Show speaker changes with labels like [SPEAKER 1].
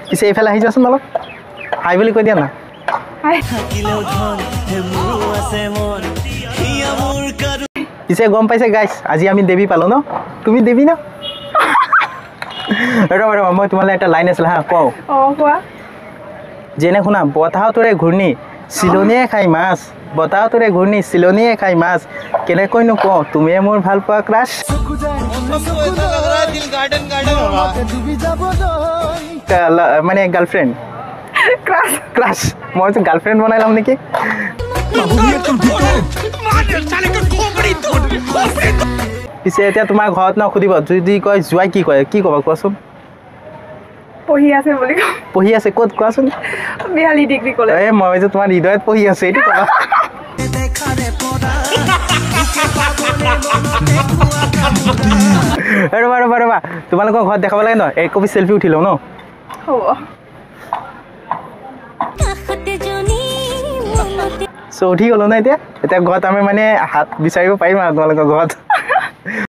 [SPEAKER 1] পিছে এইফালে আহি যোৱাচোন অলপ হাই বুলি কৈ দিয়া না পিছে গম পাইছে গাইছ আজি আমি দেৱী পালো ন তুমি দেৱী না ৰবা ৰবা মই তোমালৈ এটা লাইন আছিল হা কওঁ
[SPEAKER 2] কোৱা
[SPEAKER 1] যেনে শুনা বতাহতৰে ঘূৰ্ণি চিলনীয়ে খাই মাছ বতাহতৰে ঘূৰ্ণি চিলনীয়ে খাই মাছ কেনেকৈনো কওঁ তুমিয়ে মোৰ ভাল পোৱা ক্ৰাছ মানে গাৰ্লফ্ৰেণ্ড
[SPEAKER 2] ক্ৰাছ
[SPEAKER 1] ক্ৰাছ মই গাৰ্লফ্ৰেণ্ড বনাই ল'ম নেকি পিছে এতিয়া তোমাৰ ঘৰত ন সুধিব যদি কয় জোৱাই কি কয় কি ক'বা কোৱাচোন
[SPEAKER 2] পঢ়ি আছে বুলি
[SPEAKER 1] পঢ়ি আছে ক'ত কোৱাচোন
[SPEAKER 2] 42 ডিগ্ৰী কলেজ
[SPEAKER 1] এই মই যে তোমাৰ হৃদয়ত পঢ়ি আছে এইটো ক'বা ৰবা তোমালোকৰ ঘৰত দেখাব লাগে ন এক কপি চেলফি উঠি লওঁ ন
[SPEAKER 2] হ'ব
[SPEAKER 1] চ' উঠি গ'লো ন এতিয়া ঘৰত আমি মানে হাত বিচাৰিব পাৰিম আৰু তোমালোকৰ ঘৰত